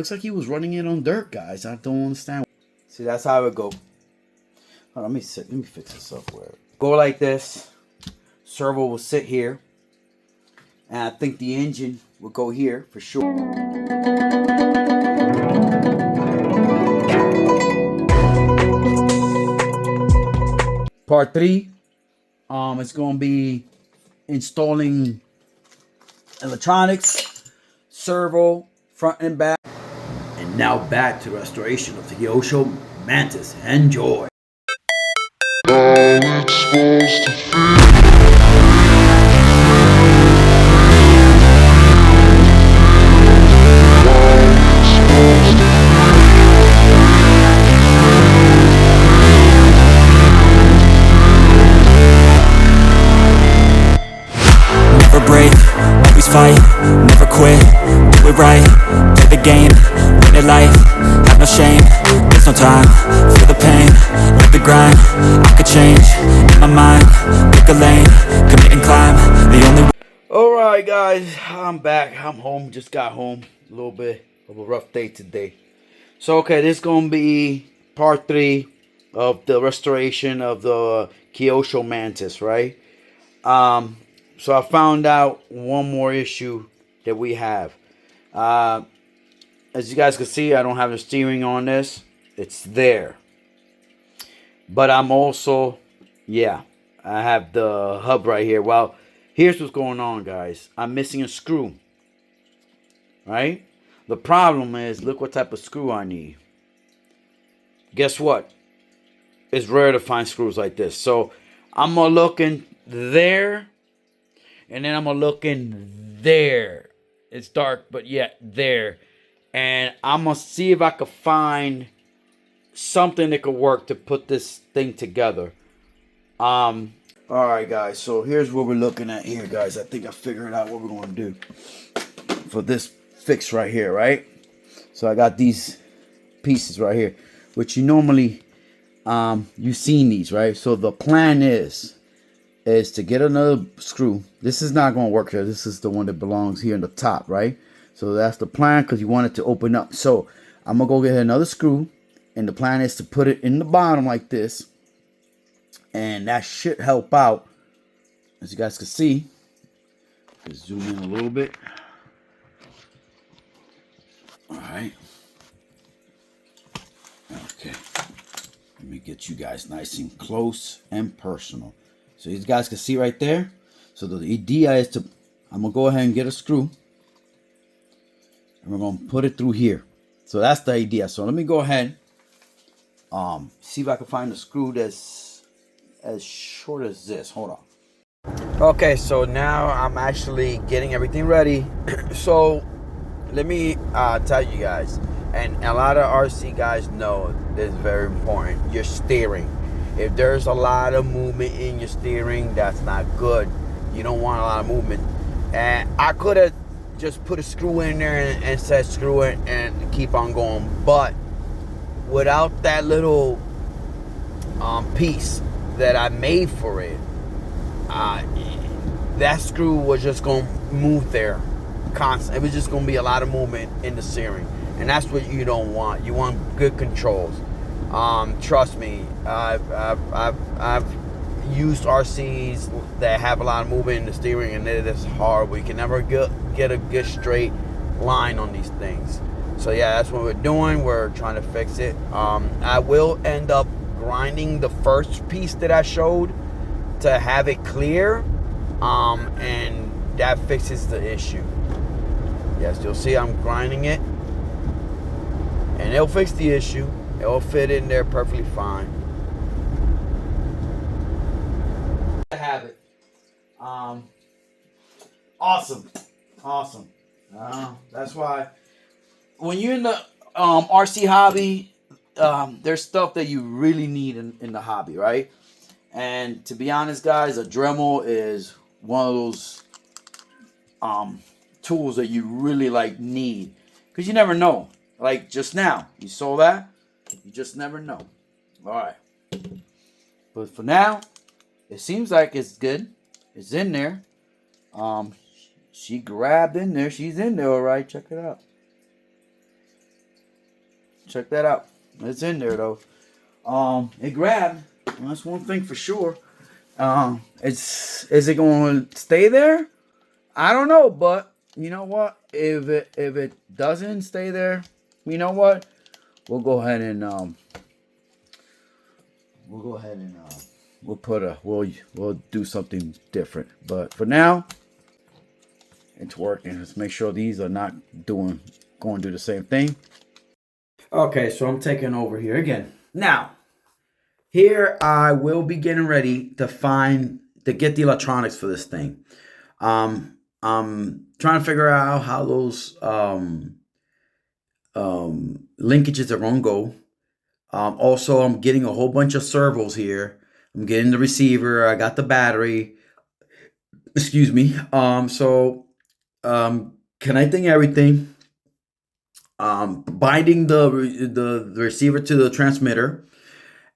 looks like he was running it on dirt, guys. I don't understand. See, that's how it go. Let me fix this up. Where go like this. Servo will sit here, and I think the engine will go here for sure. Part 3, it's gonna be installing electronics, servo, front and back. And now back to the restoration of the kyosho mantis. Enjoy. Never break, always fight, never quit, do it right, play the game, win it life, have no shame, there's no time, feel the pain, live the grind, I could change, in my mind, pick a lane, commit and climb, the only way. Alright guys, I'm back, I'm home, just got home, a little bit of a rough day today. So okay, this is going to be part 3 of the restoration of the kyosho mantis, right? So I found out one more issue that we have. As you guys can see, I don't have the steering on this. It's there. But I'm also, I have the hub right here. Well, here's what's going on, guys. I'm missing a screw. Right? The problem is, look what type of screw I need. Guess what? It's rare to find screws like this. So I'm going to look in there. And then I'm going to look in there. It's dark, but yet there. And I'm going to see if I could find something that could work to put this thing together. Alright, guys. So here's what we're looking at here, guys. I think I figured out what we're going to do for this fix right here, right? So I got these pieces right here, which you normally, you've seen these, right? So the plan is to get another screw. This is not going to work here. This is the one that belongs here in the top, right? So that's the plan, because you want it to open up. So I'm going to go get another screw, and the plan is to put it in the bottom like this, and that should help out. As you guys can see, just zoom in a little bit. All right. Okay. Let me get you guys nice and close and personal. So you guys can see right there. So the idea is to, I'm going to go ahead and get a screw. And we're going to put it through here. So that's the idea. So let me go ahead. See if I can find a screw that's as short as this. Hold on. Okay, so now I'm actually getting everything ready. So let me tell you guys. And a lot of RC guys know this is very important. Your steering. If there's a lot of movement in your steering, that's not good. You don't want a lot of movement. And I could have just put a screw in there and said screw it and keep on going. But without that little piece that I made for it, that screw was just going to move there constant. It was just going to be a lot of movement in the steering. And that's what you don't want. You want good controls. Trust me, I've used RCs that have a lot of movement in the steering, and it is hard. We can never get a good straight line on these things. So yeah, that's what we're doing. We're trying to fix it. I will end up grinding the first piece that I showed to have it clear, and that fixes the issue. Yes, you'll see I'm grinding it, and it'll fix the issue. It'll fit in there perfectly fine. I have it. Awesome. That's why when you're in the RC hobby, there's stuff that you really need in the hobby, right? And to be honest, guys, a Dremel is one of those tools that you really need, because you never know. Like just now, you saw that. You just never know. All right. But for now, it seems like it's good. It's in there. She grabbed in there. She's in there, all right. Check it out. check that out. It's in there though. It grabbed. Well, that's one thing for sure. Is it going to stay there? I don't know, but you know what? If it doesn't stay there, you know what? We'll go ahead and we'll do something different. But for now, it's working. Let's make sure these are not going to do the same thing. Okay, so I'm taking over here again. Now, here I will be getting ready to get the electronics for this thing. I'm trying to figure out how those linkages are gonna go. Also, I'm getting a whole bunch of servos here. I'm getting the receiver. I got the battery. Excuse me. Connecting everything. Binding the receiver to the transmitter.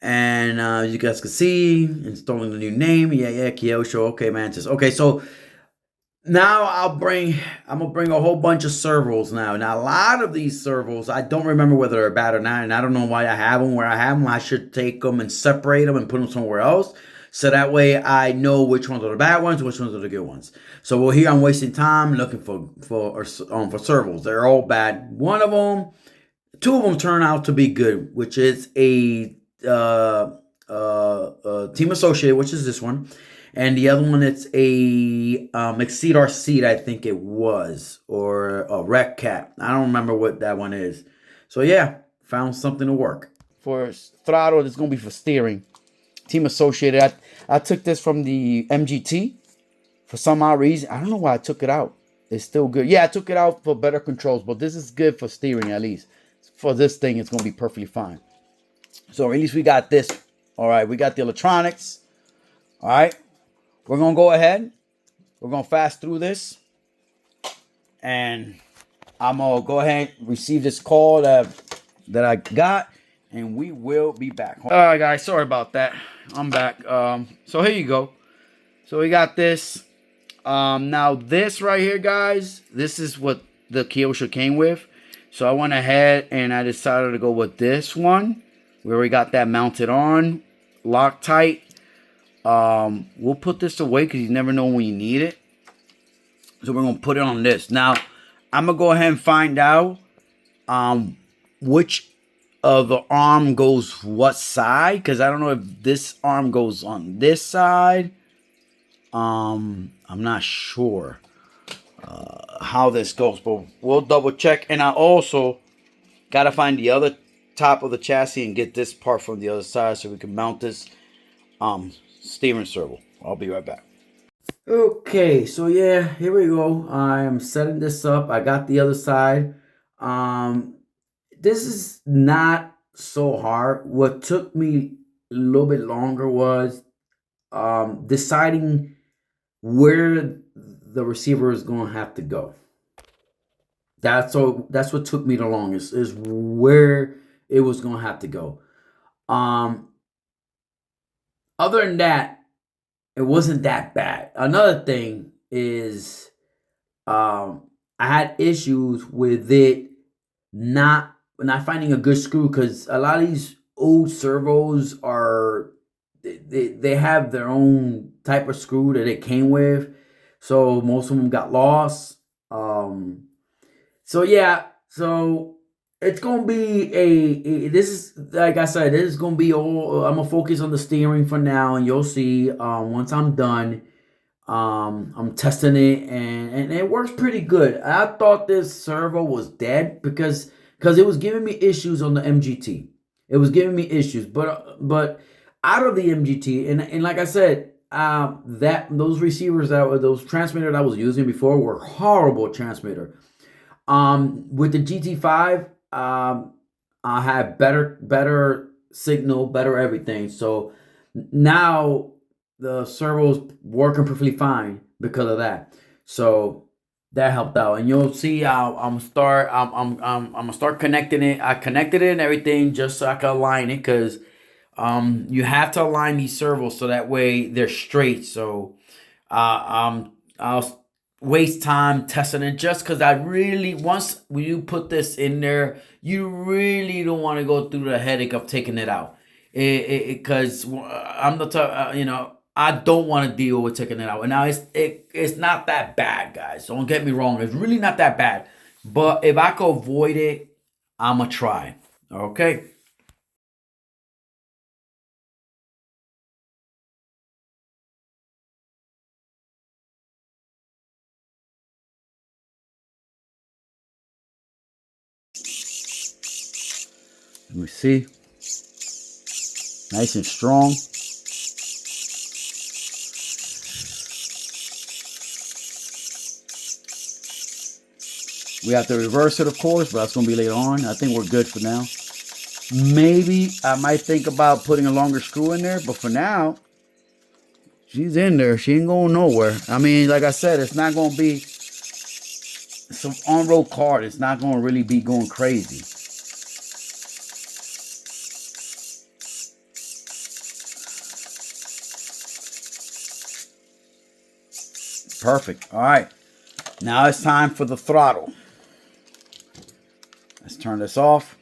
And you guys can see, installing the new name. Yeah, kyosho. Okay, mantis. Okay, so now I'm gonna bring a whole bunch of servos now. Now, a lot of these servos, I don't remember whether they're bad or not, and I don't know why I have them where I have them. I should take them and separate them and put them somewhere else. So that way I know which ones are the bad ones, which ones are the good ones. So well, here I'm wasting time looking for servos. They're all bad. Two of them turn out to be good, which is a team associated, which is this one, and the other one it's a Exceed-rc, I think it was, or a Rec Cat. I don't remember what that one is. So yeah, found something to work. For throttle, it's gonna be for steering. Team associated. I took this from the MGT for some odd reason. I don't know why I took it out. It's still good. Yeah, I took it out for better controls, but this is good for steering at least. For this thing, it's gonna be perfectly fine. So at least we got this. All right, we got the electronics. All right, we're gonna go ahead. We're gonna fast through this, and I'm gonna go ahead and receive this call that I got, and we will be back. All right, guys, sorry about that. I'm back. So here you go. So we got this. Now this right here, guys, this is what the kyosho came with. So I went ahead and I decided to go with this one. We already got that mounted on, Loctite. We'll put this away because you never know when you need it. So we're gonna put it on this. Now, I'm gonna go ahead and find out which of the arm goes what side, because I don't know if this arm goes on this side. I'm not sure how this goes, but we'll double check. And I also gotta find the other top of the chassis and get this part from the other side so we can mount this steering servo. I'll be right back. Okay, so yeah, here we go. I'm setting this up. I got the other side. This is not so hard. What took me a little bit longer was deciding where the receiver is going to have to go. That's what took me the longest, is where it was going to have to go. Other than that, it wasn't that bad. Another thing is I had issues with it not finding a good screw, because a lot of these old servos are they have their own type of screw that it came with, so most of them got lost. So yeah, so it's gonna be this is, like I said, this is gonna be all. I'm gonna focus on the steering for now, and you'll see once I'm done. I'm testing it, and it works pretty good. I thought this servo was dead because it was giving me issues on the MGT. It was giving me issues, but out of the MGT, and like I said, those receivers those transmitters I was using before were horrible transmitter. With the GT5, I had better signal, better everything. So now the servo's working perfectly fine because of that. So that helped out, and you'll see I'm gonna start connecting it. I connected it and everything just so I can align it, because you have to align these servos so that way they're straight. So waste time testing it, just because I really, once you put this in there, you really don't want to go through the headache of taking it out. Because I'm the type, I don't want to deal with taking it out. And now it's not that bad, guys. Don't get me wrong. It's really not that bad. But if I could avoid it, I'ma try. Okay. Let me see. Nice and strong. We have to reverse it, of course, but that's going to be later on. I think we're good for now. Maybe I might think about putting a longer screw in there, but for now, she's in there. She ain't going nowhere. I mean, like I said, it's not going to be some on-road card. It's not going to really be going crazy. Perfect. All right. Now it's time for the throttle. Let's turn this off.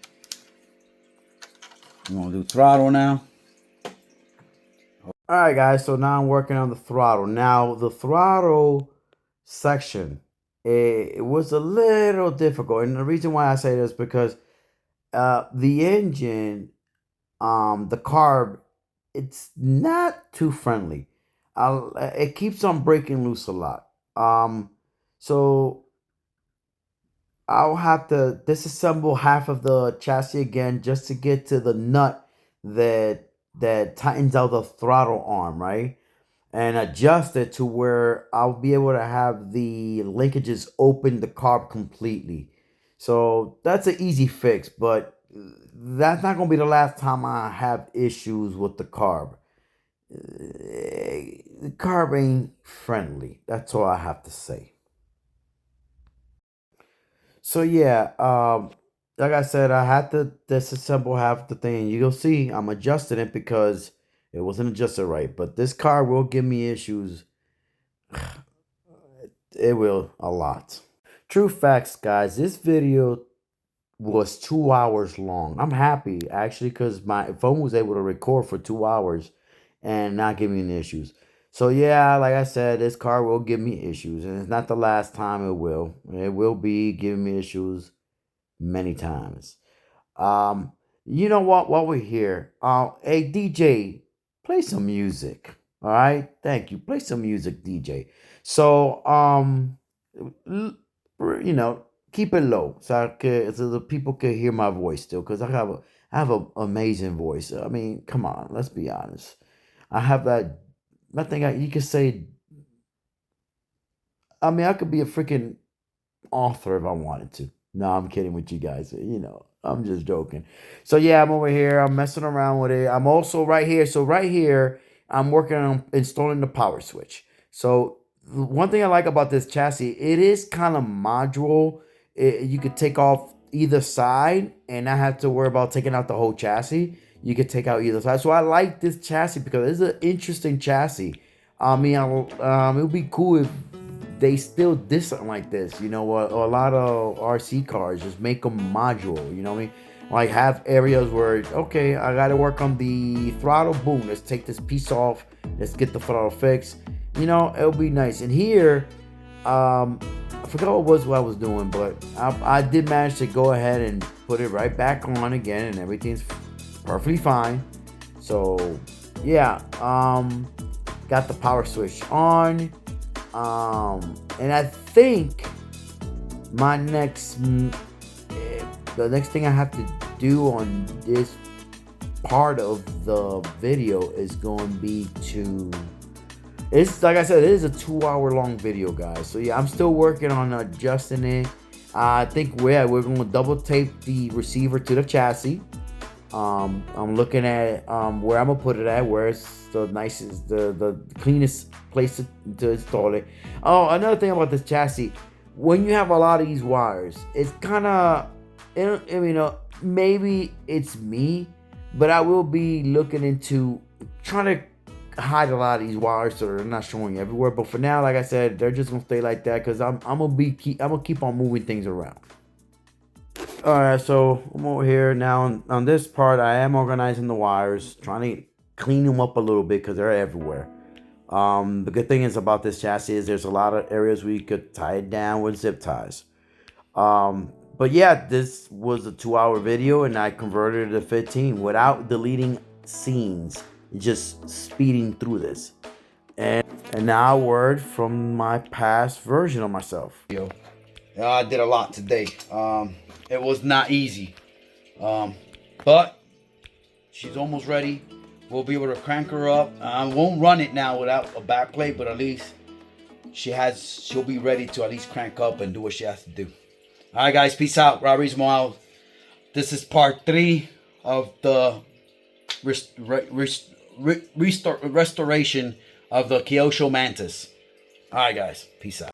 I'm going to do throttle now. All right, guys. So now I'm working on the throttle. Now, the throttle section, it was a little difficult. And the reason why I say this is because the engine, the carb, it's not too friendly. It keeps on breaking loose a lot. So I'll have to disassemble half of the chassis again just to get to the nut that tightens out the throttle arm, right? And adjust it to where I'll be able to have the linkages open the carb completely. So that's an easy fix, but that's not going to be the last time I have issues with the carb. The carb ain't friendly. That's all I have to say. So yeah, like I said, I had to disassemble half the thing. You'll see I'm adjusting it because it wasn't adjusted right. But this car will give me issues. It will a lot. True facts, guys. This video was 2 hours long. I'm happy actually because my phone was able to record for 2 hours and not give me any issues. So yeah, like I said, this car will give me issues, and it's not the last time it will. It will be giving me issues many times. Um, you know what? While we're here, hey DJ, play some music. All right, thank you. Play some music, DJ. So l- keep it low so the people can hear my voice still, because I have an amazing voice. I mean, come on, let's be honest. I have that. I think you could say. I mean, I could be a freaking author if I wanted to. No, I'm kidding with you guys. I'm just joking. So yeah, I'm over here. I'm messing around with it. I'm also right here. So right here, I'm working on installing the power switch. So one thing I like about this chassis, it is kind of modular. You could take off either side and not have to worry about taking out the whole chassis. You could take out either side. So I like this chassis because it's an interesting chassis. I mean, it would be cool if they still did something like this. A lot of RC cars just make them modular. You know what I mean? Like have areas where, okay, I got to work on the throttle. Boom, let's take this piece off. Let's get the throttle fixed. It'll be nice. And here, I forgot what I was doing, but I did manage to go ahead and put it right back on again, and everything's perfectly fine. So yeah, got the power switch on. And I think my the next thing I have to do on this part of the video is going to be it's like I said, it is a 2 hour long video, guys. So yeah, I'm still working on adjusting it. I think we're going to double tape the receiver to the chassis. I'm looking at where I'm gonna put it at, where it's the nicest, the cleanest place to install it. Oh, another thing about this chassis, when you have a lot of these wires, it's kind of, maybe it's me, but I will be looking into trying to hide a lot of these wires so they're not showing everywhere. But for now, like I said, they're just gonna stay like that because I'm gonna keep on moving things around. All right, so I'm over here now on this part. I am organizing the wires, trying to clean them up a little bit because they're everywhere. The good thing is about this chassis is there's a lot of areas where you could tie it down with zip ties. But yeah, this was a 2-hour video and I converted it to 15 without deleting scenes, just speeding through this. And now a word from my past version of myself. I did a lot today. It was not easy. But she's almost ready. We'll be able to crank her up. I won't run it now without a back plate, but at least she'll be ready to at least crank up and do what she has to do. All right, guys, peace out. Robrismo out. This is part 3 of the restoration of the Kyosho mantis. All right, guys, peace out.